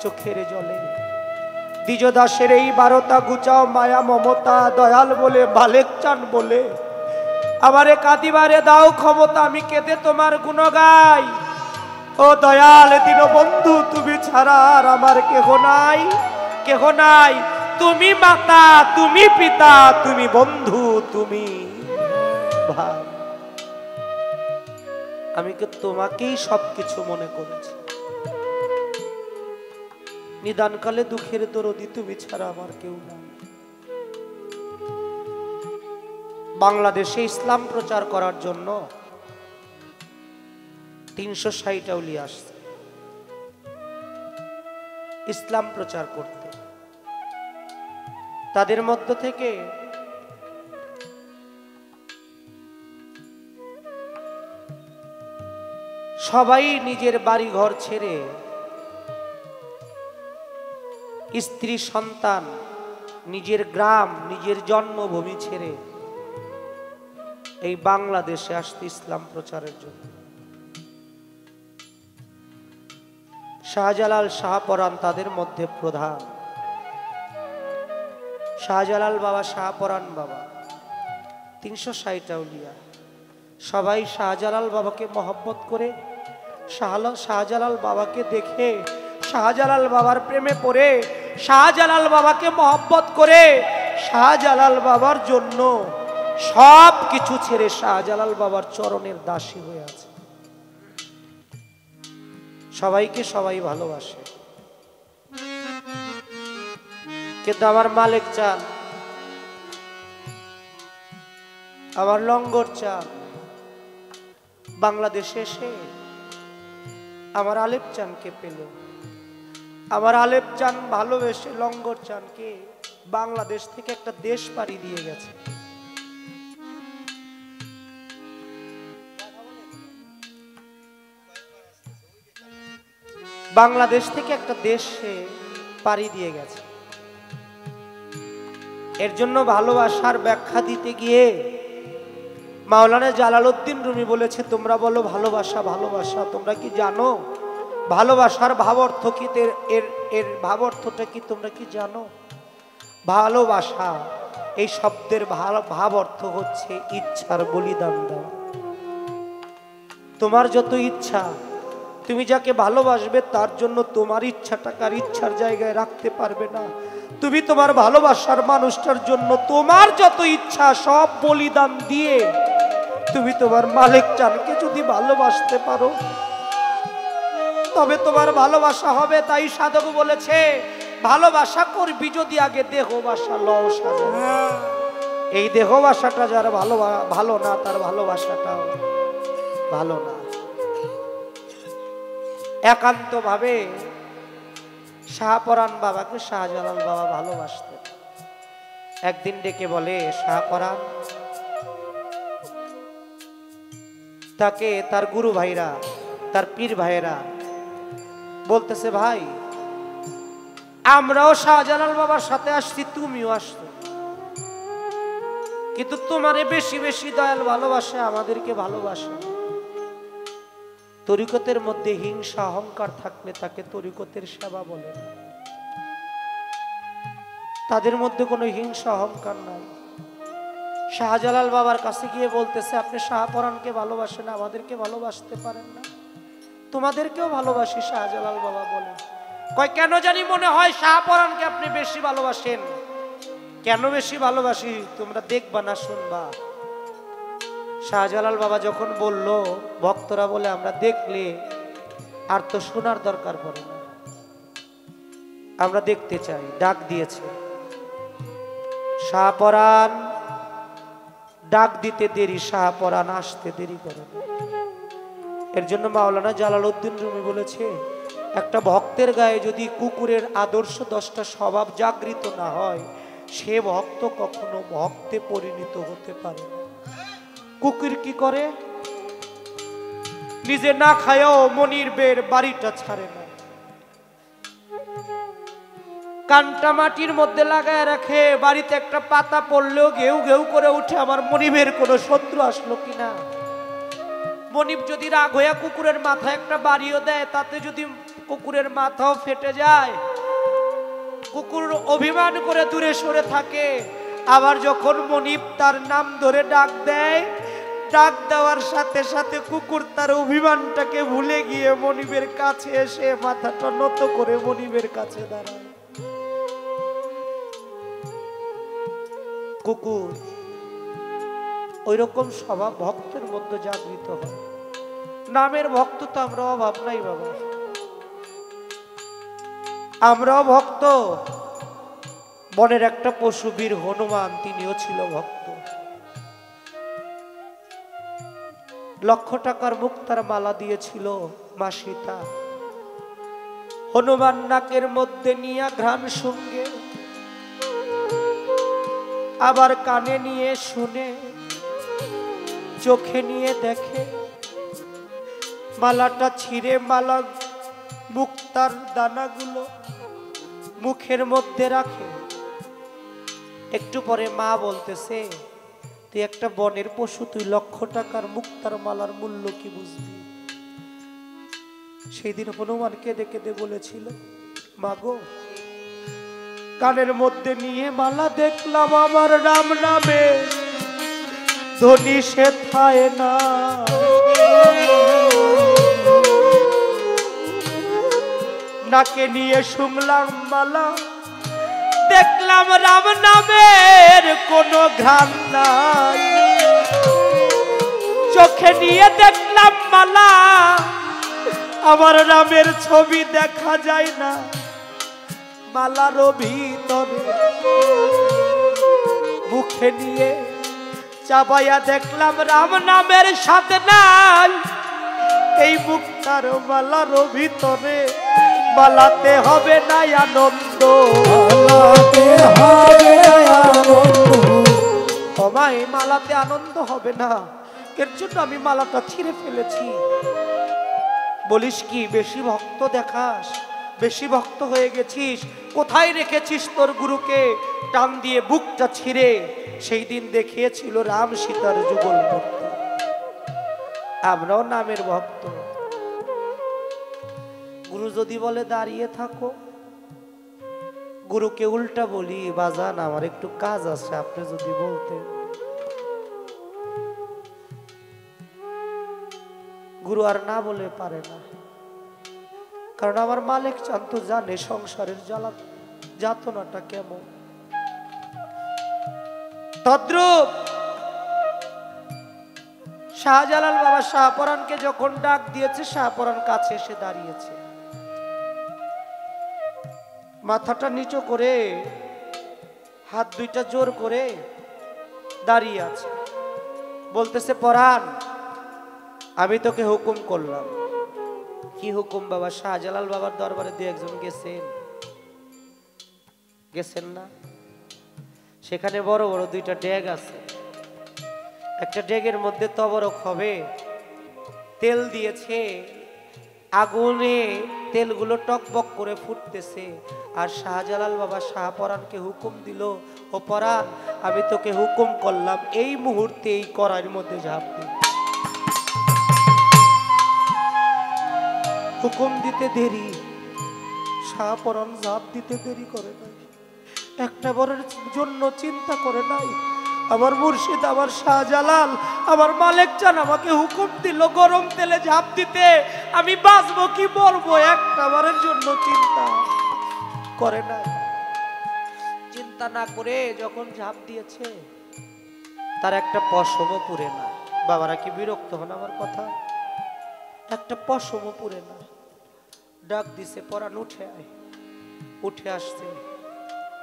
চোখের জলে। দ্বিজ দাসের এই 12টা গুচাও মায়া মমতা, দয়াল বলে মালেক চান বলে আমারে কাঁদিবারে দাও ক্ষমতা, আমি কেঁদে তোমার গুণ গাই। ও দয়াল দীনবন্ধু, তুমি ছাড়া আর আমার কেহ নাই, কেহ নাই। তুমি মাতা, তুমি পিতা, তুমি বন্ধু, তুমি ভাই। আমি কি তোমাকেই সবকিছু মনে করেছি। নিদানকালে দুঃখের দরদি, তুমি ছাড়া আমার কেউ নাই। বাংলাদেশে ইসলাম প্রচার করার জন্য 360 আউলিয়া আসছে ইসলাম প্রচার করতে। তাদের মধ্য থেকে সবাই নিজের বাড়ি ঘর ছেড়ে, স্ত্রী সন্তান, নিজের গ্রাম, নিজের জন্মভূমি ছেড়ে এই বাংলাদেশে আসতে ইসলাম প্রচারের জন্য। শাহজালাল শাহপরাণ তাদের মধ্যে প্রধান। শাহজালাল বাবা, শাহপরাণ বাবা, 360 আউলিয়া সবাই শাহজালাল বাবাকে মহব্বত করে, শাহজালাল বাবাকে দেখে, শাহজালাল বাবার প্রেমে পড়ে, শাহজালাল বাবাকে মহব্বত করে, শাহজালাল বাবার জন্য সব কিছু ছেড়ে শাহজালাল বাবার চরণের দাসী হয়ে আছে। সবাইকে সবাই ভালোবাসে, কিন্তু আমার মালিক চান, আমার লঙ্গর চান বাংলাদেশে এসে আমার আলেপ চানকে পেল। আমার আলেপ চান ভালোবেসে লঙ্গর চানকে বাংলাদেশ থেকে একটা দেশ পাড়ি দিয়ে গেছে। বাংলাদেশ থেকে একটা দেশে পাড়ি দিয়ে গেছে। এর জন্য ভালোবাসার ব্যাখ্যা দিতে গিয়ে মাওলানা জালালউদ্দিন রুমি বলেছে, তোমরা বলো ভালোবাসা ভালোবাসা, তোমরা কি জানো ভালোবাসার ভাব অর্থ কি? এর ভাব অর্থটা কি তোমরা কি জানো? ভালোবাসা এই শব্দের ভাব অর্থ হচ্ছে ইচ্ছার বলিদান দেওয়া। তোমার যত ইচ্ছা, তুমি যাকে ভালোবাসবে তার জন্য তোমার ইচ্ছাটাকে আর ইচ্ছার জায়গায় রাখতে পারবে না। তুমি তোমার ভালোবাসার মানুষটার জন্য তোমার যত ইচ্ছা সব বলিদান দিয়ে তুমি তোমার মালিক চানকে যদি ভালোবাসতে পারো, তবে তোমার ভালোবাসা হবে। তাই সাধক বলেছে, ভালোবাসা করবি যদি আগে দেহবাসা লও সাজা। এই দেহবাসাটা যার ভালো না, তার ভালোবাসাটাও ভালো না। একান্ত ভাবে শাহপরাণ বাবাকে শাহজালাল বাবা ভালোবাসতেন। একদিন ডেকে বলে, শাহপরাণ, তাকে তার গুরু ভাইরা, তার পীর ভাইরা বলতেছে, ভাই আমরাও শাহজালাল বাবার সাথে আসছি, তুমিও আসছো, কিন্তু তোমারে বেশি বেশি দয়াল ভালোবাসে, আমাদেরকে ভালোবাসে। তরিকতের মধ্যে হিংসা অহংকার থাকলে তাকে তরিকতের সেবা বলে না। তাদের মধ্যে কোনো হিংসা অহংকার নাই। শাহজালাল বাবার কাছে গিয়ে বলতেছে, আপনি শাহপরাণকে ভালোবাসেন, আমাদেরকে ভালোবাসতে পারেন না? তোমাদেরকেও ভালোবাসি। শাহজালাল বাবা বলে, কয় কেন জানি মনে হয় শাহপরাণকে আপনি বেশি ভালোবাসেন। কেন বেশি ভালোবাসি তোমরা দেখবা না শুনবা। শাহজালাল বাবা যখন বলল, ভক্তরা বলে আমরা দেখলে আর তো শোনার দরকার পড়ে না, আমরা দেখতে চাই। ডাক দিয়েছে শাহপরাণ, ডাক দিতে দেরি, শাহপরাণ আসতে দেরি করে না। এর জন্য মাওলানা জালালউদ্দিন রুমি বলেছে, একটা ভক্তের গায়ে যদি কুকুরের আদর্শ 10টা স্বভাব জাগৃত না হয়, সে ভক্ত কখনো ভক্তে পরিণত হতে পারে না। কুকুর কি করে? নিজে না খায়ও মনির বের বাড়িটা ছাড়ে না, কানটা মাটির মধ্যে লাগায় রাখে, বাড়িতে একটা পাতা পড়লেও ঘেউ ঘেউ করে উঠে, আমার মনিবের কোনো শত্রু আসলো কিনা। মনিব যদি রাগ হইয়া কুকুরের মাথায় একটা বাড়িও দেয়, তাতে যদি কুকুরের মাথাও ফেটে যায়, কুকুর অভিমান করে দূরে সরে থাকে। আবার যখন মনিব তার নাম ধরে ডাক দেয়, ডাক দেওয়ার সাথে সাথে কুকুর তার অভিমানটাকে ভুলে গিয়ে মনিবের কাছে এসে মাথাটা নত করে মনিবের কাছে দাঁড়ায়। কুকুর ওই রকম স্বভাব ভক্তের মধ্যে জাগৃত হয়। নামের ভক্ত তো আমরা অভাব নাই বাবা, আমরাও ভক্ত। বনের একটা পশু বীর হনুমান, তিনিও ছিল ভক্ত। লক্ষ টাকার মুক্তার মালা দিয়েছিল মা সীতা। হনুমান নাকের মধ্যে নিয়ে ঘ্রাণ সঙ্গে, আবার কানে নিয়ে শুনে, চোখে নিয়ে দেখে, মালাটা ছিঁড়ে মালা মুক্তার দানাগুলো মুখের মধ্যে রাখে। একটু পরে মা বলতেছে, তুই একটা বনের পশু, তুই লক্ষ টাকার মুক্তার মালার মূল্য কি বুঝবি? সেই দিন হনুমান কেঁদে কেঁদে বলেছিল, মা গো, কানের মধ্যে নিয়ে মালা দেখলাম আমার রাম নামে ধ্বনি সে থায় না। নাকে নিয়ে শুনলাম মালা, দেখলাম রাম নামের কোনো ঘ্রাণ নাই। চোখে নিয়ে দেখলাম মালা, আমার রামের ছবি দেখা যায় না মালারও ভিতরে। মুখে নিয়ে চাবাইয়া দেখলাম রাম নামের সাথে নাই। এই মুক্তার মালারও ভিতরে মালাতে হবে না আনন্দ, মালাতে হবে আনন্দ। বাবা, এই মালাতে আনন্দ হবে না, এর জন্য আমি মালাটা ছিঁড়ে ফেলেছি। বলিস কি, বেশি ভক্ত দেখাস, বেশি ভক্ত হয়ে গেছিস? কোথায় রেখেছিস তোর গুরুকে? টান দিয়ে বুকটা ছিঁড়ে সেই দিন দেখিয়েছিল রাম সীতার যুগল মূর্তি। আমরাও নামের ভক্ত। গুরু যদি বলে দাঁড়িয়ে থাকো, গুরুকে উল্টা বলি, বাজান আমার একটু কাজ আছে, আপনি যদি বলতেন। গুরু আর না বলে পারে না, কারণ আমার মালিক চান তো জানে সংসারের জ্বালা যাতনাটা কেমন। তদ্রূপ শাহজালাল বাবা শাহপরানকে যখন ডাক দিয়েছে, শাহপরান কাছে এসে দাঁড়িয়েছে, মাথাটা নিচু করে হাত দুইটা জোর করে দাঁড়িয়ে আছে। বলতেছে, পরান, আমি তোকে হুকুম করলাম। কি হুকুম বাবা? শাহজালাল বাবার দরবারে দু একজন গেছেন না? সেখানে বড় বড় দুইটা ডেগ আছে। একটা ডেগের মধ্যে তবরক হবে, তেল দিয়েছে, আগুনে তেলগুলো টকবক করে ফুটতেছে। আর শাহজালাল বাবা শাহপরানকে হুকুম দিল, ও পরান, আমি তোকে হুকুম করলাম এই মুহূর্তে এই কড়াইয়ের মধ্যে ঝাঁপ দে। হুকুম দিতে দেরি, শাহপরান ঝাঁপ দিতে দেরি করে নাই, একটা বরের জন্য চিন্তা করে নাই। আমার মুর্শিদ, আমার শাহজালাল, আমার মালিক চান আমাকে হুকুম দিল গরম তেলে ঝাঁপ দিতে, আমি বাঁচবো কি মরবো, একটা বারের জন্য চিন্তা করে নাই। চিন্তা না করে যখন ঝাঁপ দিয়েছে, তার একটা পশমও পুড়ে না। বাবারা কি বিরক্ত হন আমার কথা? একটা পশমও পুড়ে না। ডাক দিছে, পরান উঠে আয়। উঠে আসছে,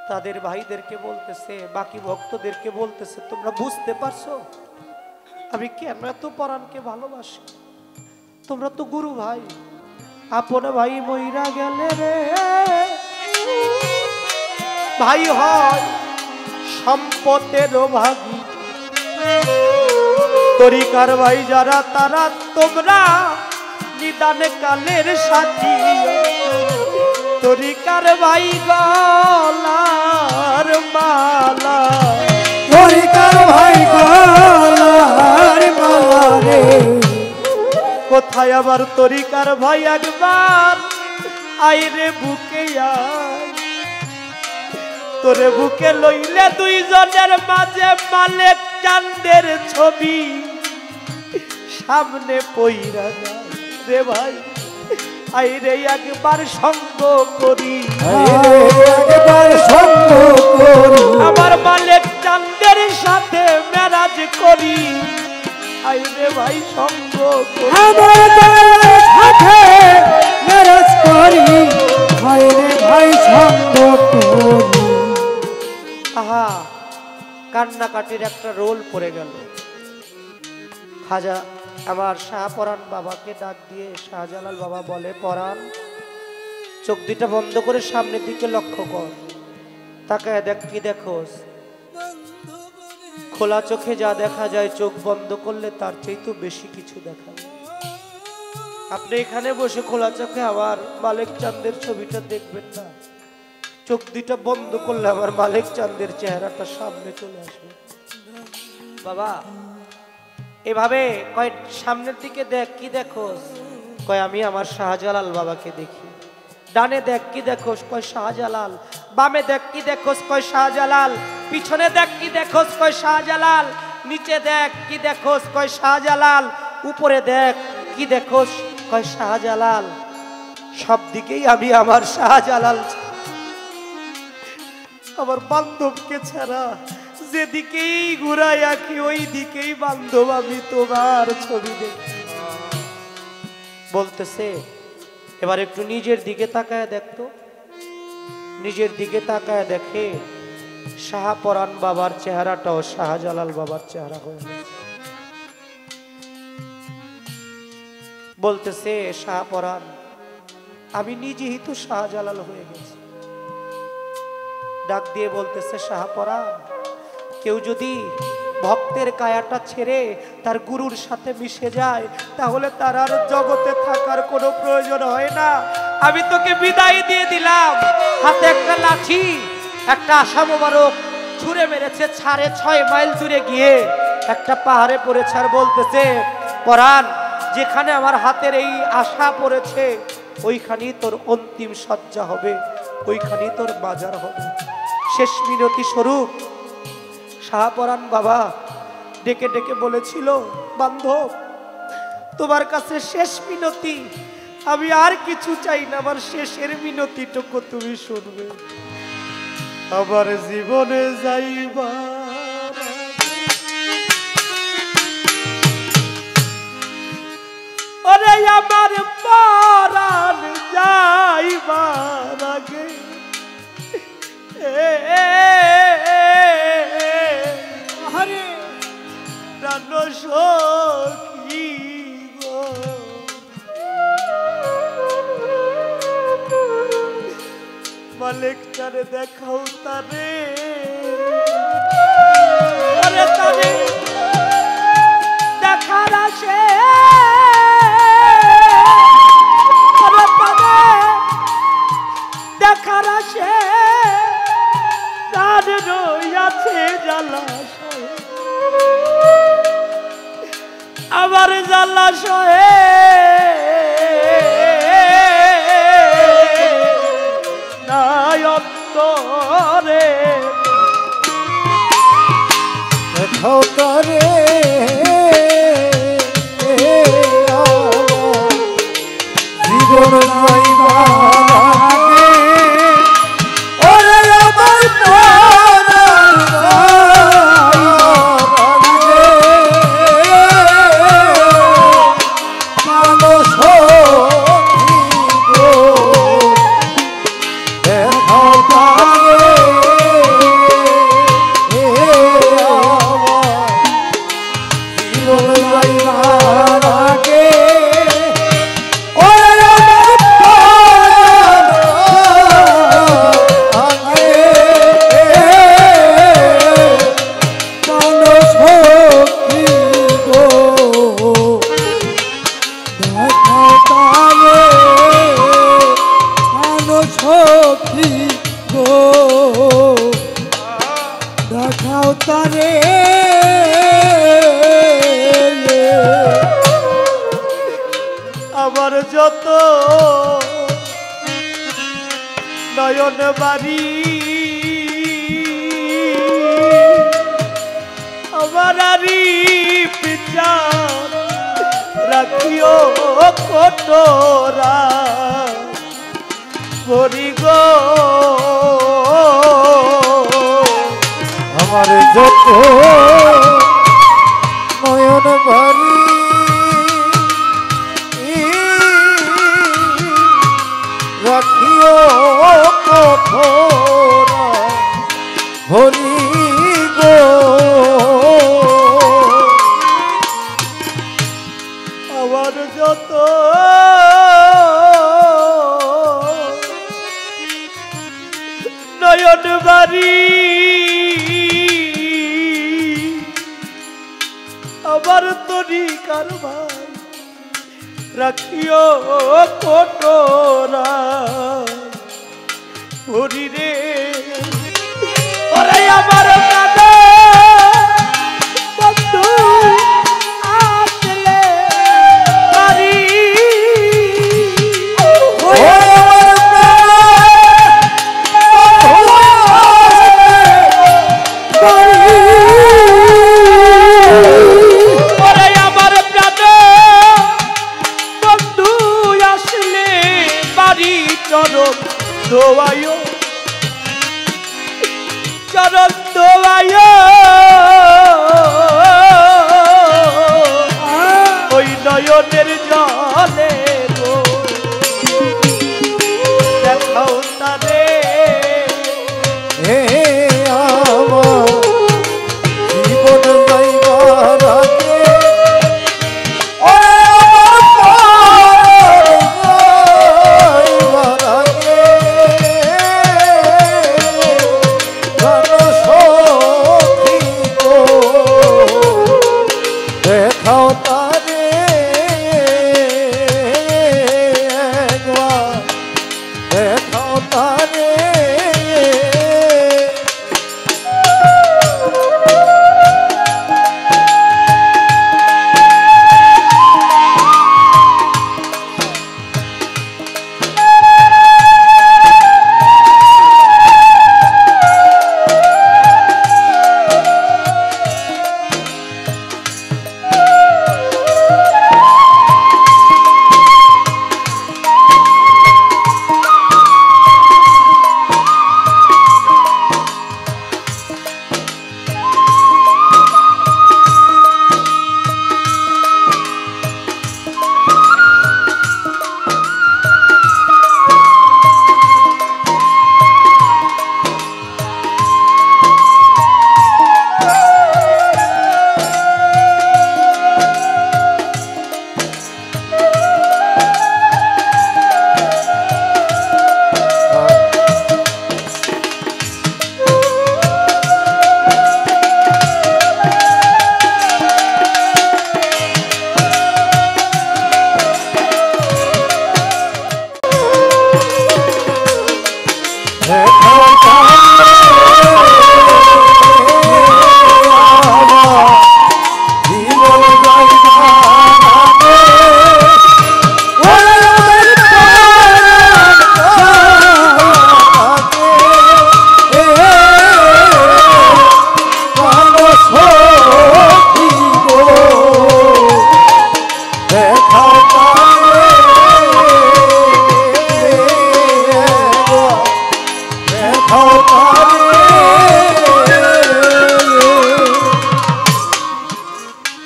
তাদের ভাইদেরকে বলতেছে, বাকি ভক্তদেরকে বলতেছে, তোমরা বুঝতে পারছো আমি কেন এত পরানকে ভালোবাসি? তোমরা তো গুরু ভাই, আপন ভাই মইরা গেলে রে ভাই হয় সম্পদের ভাগী। তরিকার ভাই যারা, তারা তোমরা নিদানে কালের সাথী। তরিকার ভাই গলার মালা, তরিকার ভাই গলার মালা রে। কোথায় আবার তরিকার ভাই একবার আইরে বুকে আয় তোরে বুকে লইলে দুইজনের মাঝে মালেক চাঁদের ছবি সামনে পইরা যায় রে ভাই আইরে একবার সঙ্গ করি একবার সঙ্গ করি আমার মালেক চাঁদের সাথে মেরাজ করি আইরে ভাই সঙ্গ করি আমার সাথে মেরাজ করি আইরে ভাই সঙ্গ করি আহা কান্নাকাটির একটা রোল পড়ে গেল খাজা আমার শাহপরাণ বাবাকে ডাক দিয়ে শাহজালাল বাবা বলে পরাণ চোখ দুটা বন্ধ করে সামনের দিকে লক্ষ্য কর তাকায় দেখ কি দেখোস খোলা চোখে যা দেখা যায় চোখ বন্ধ করলে তার চাইতেও বেশি কিছু দেখা যায় আপনি এখানে বসে খোলা চোখে আমার মালেক চাঁদের ছবিটা দেখবেন না চোখ দুটা বন্ধ করলে আমার মালেক চাঁদের চেহারাটা সামনে চলে আসবে বাবা এভাবে কয় সামনের দিকে দেখ কি দেখোস কয় আমি আমার শাহজালাল বাবাকে দেখি ডানে দেখ কি দেখোস কয় শাহজালাল বামে দেখ কি দেখোস কয় শাহজালাল পিছনে দেখ কি দেখোস কয় শাহজালাল নিচে দেখ কি দেখোস কয় শাহজালাল উপরে দেখ কি দেখোস কয় শাহজালাল সব দিকেই আমি আমার শাহজালাল আমার বান্ধবকে ছাড়া যেদিকেই ঘুরাই আঁকি ওই দিকেই বান্ধব আমি তোমার ছবি দেখি বলতেছে এবার একটু নিজের দিকে তাকায় দেখতো নিজের দিকে তাকায় দেখে শাহপরাণ বাবার চেহারাটাও শাহজালাল বাবার চেহারা হয়ে গেছে বলতেছে শাহপরাণ আমি নিজেই তো শাহজালাল হয়ে গেছি ডাক দিয়ে বলতেছে শাহপরাণ কেউ যদি ভক্তের কায়াটা ছেড়ে তার গুরুর সাথে মিশে যায় তাহলে তার আর জগতে থাকার কোনো প্রয়োজন হয় না আমি তোকে বিদায় দিয়ে দিলাম হাতে একটা লাঠি একটা আশা মোবারক ছুঁড়ে মেরেছে 6.5 মাইল দূরে গিয়ে একটা পাহাড়ে পড়েছে আর বলতেছে পরাণ যেখানে আমার হাতের এই আশা পড়েছে ওইখানেই তোর অন্তিম সজ্জা হবে ওইখানেই তোর বাজার হবে শেষ মিনতি স্বরূপ শাহপরাণ বাবা ডেকে ডেকে বলেছিল বান্ধব তোমার কাছে শেষ মিনতি আমি আর কিছু চাই না আমার শেষের মিনতিটুকু তুমি শুনবে আমার জীবনে যাইবা ওরে আমার পরাণ যাইবার আগে হরে প্রাণ সখী গো মালিক তারে দেখাও তারে আরে তারে দেখার আসে আরে তারে দেখার আসে তার রইয়াছে জলাশয় আবার জলাশয়ে নাই অন্তরে দেখাও তারে জীবন যাইবা দেখাও তারে আমার যত নয়ন বাড়ি আমারি বিচার রাখিও কটোরা করি গো আমার যত নয়ন বাড়ি রাখিও কঠোরা হরি গো আমার যত নয়ন বাড়ি আমার তরিকার ভাই রাখিও কটোরা হরি রে ওরে আমার কাঁদে বন্ধু আসলে বাড়ি দোয়ায়ো চরণ দোয়ায়ো ওই নয়নের জলে গো দেখাও তারে হে আমার জীবন যাইবার আগে দেখাও তারে একবার দেখাও তারে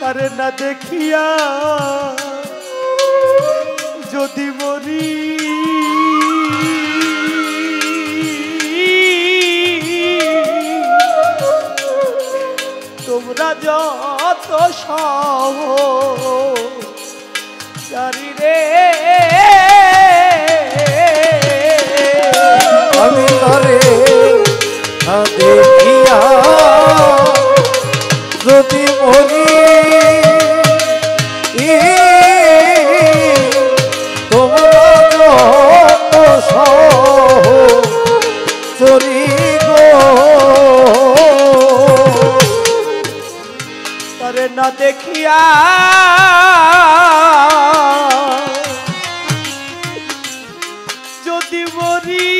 তারে না দেখিয়া যদি মরি তোমরা যত সহ জানি রে আমি তারে না দেখিয়া যদি মরি তোমরা যত সহচরী গো তারে না দেখিয়া যদি মরি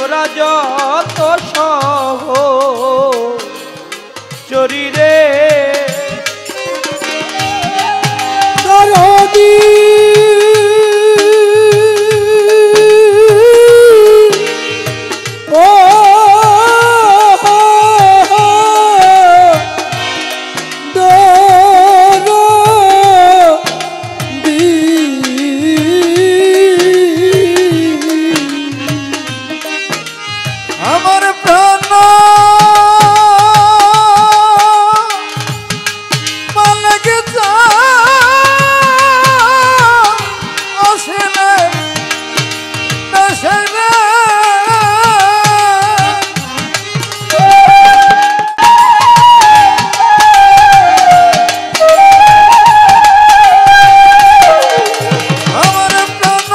তোরা যত সহ চরিরে দরদি ও আমার প্রাণ মালকে যা আসলে দেশে আমার প্রাণ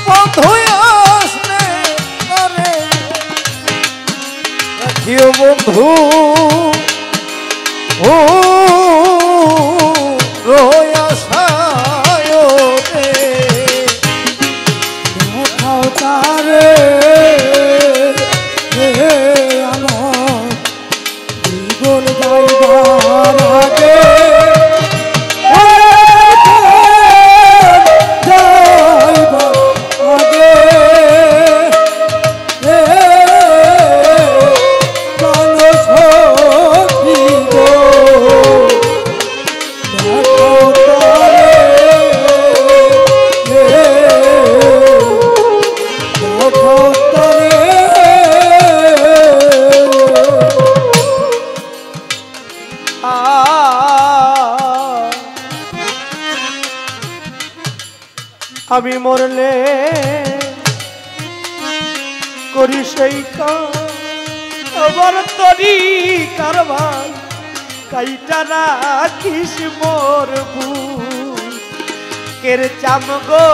বন্ধু আসলে করে রাখিও বন্ধু ও রোয়া সায়তে দেখাও তারে আমার জীবন যাইবার আগে যাইবার আগে আমি মরলে করি সেই কার তরি কারবার কাইটা রাখিস মোর বুকের চাম গো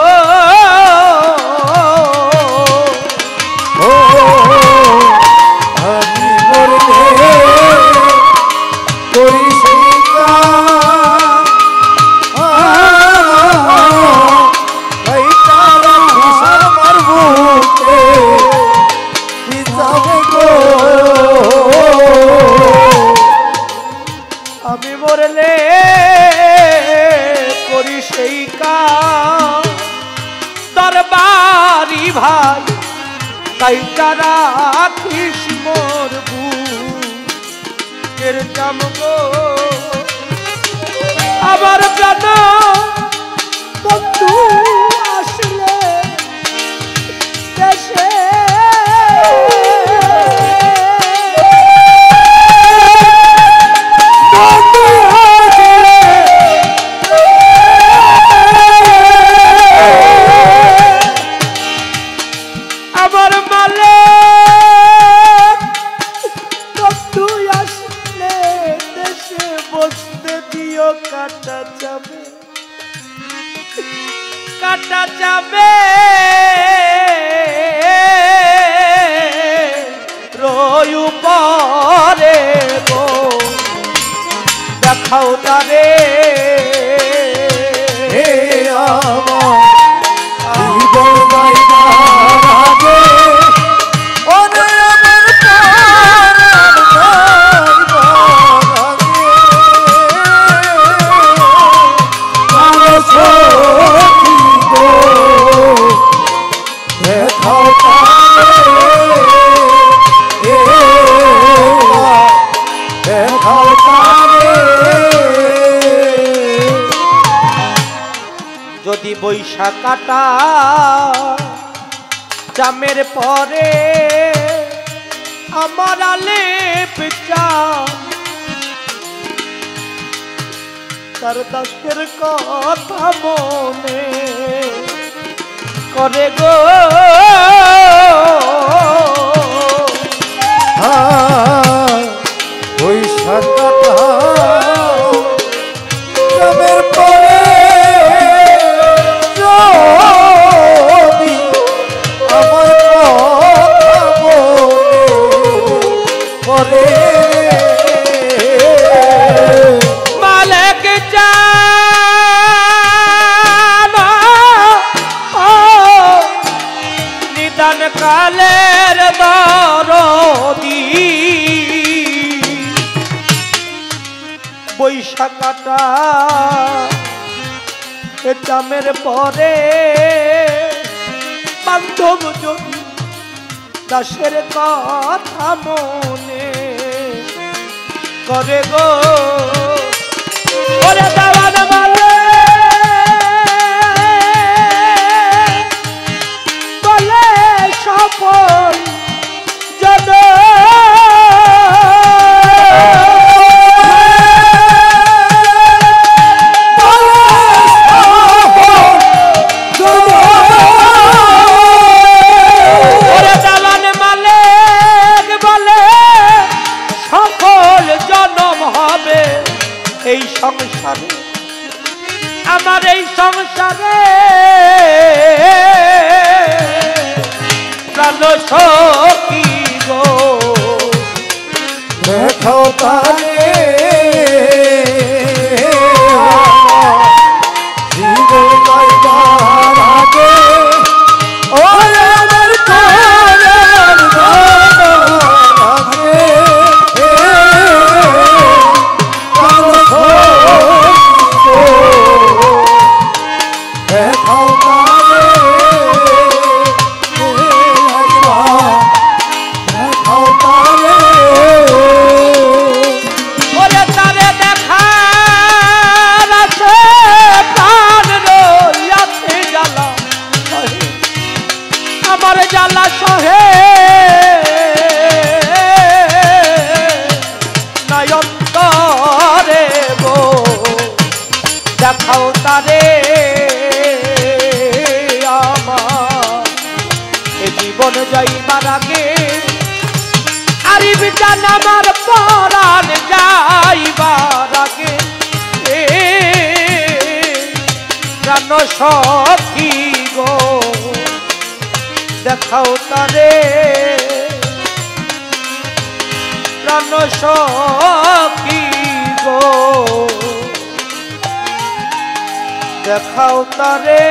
আমি মরলে করি সেই আমি মরলে করি সেই কাজ দরবারি ভাই কাইটা রাখিস মোর বুকের চাম গো আমার প্রাণ বন্ধু আসলে দেশে আমার মালে বন্ধু আসলে দেশে বসতে দিও কাটা যাবে রয়ু পরে গো দেখাও তারে আমার জীবন যাইবার আগে ওরে আমার প্রাণ দেখাও যদি বৈশাখ কাটা জামের পরে আমার আলেপ তার দাসের কথা মনে করে গো বৈশাখ কাটা জামের পরে যদি আমার কথা মনে পড়ে মালিক জান নিদান কাল কাটা এ চামের পরে বান্ধব যদি দাসের কথা মনে করে গো ওরে দেওয়ান বলে বলে সফল জন এই সংসারে আমার এই সংসারে প্রাণ সখী গো দেখো তারে জীবন যাইবার আগে ওরে আমার প্রাণের আগে আমার জ্বালা সহে নয়ন্তরে গো দেখাও তারে আমার এ জীবন যাইবার আগে আরিব জান আমার পরাণ যাইবার আগে প্রাণ সখী গো দেখাও তারে প্রাণ সখী গো দেখাও তারে।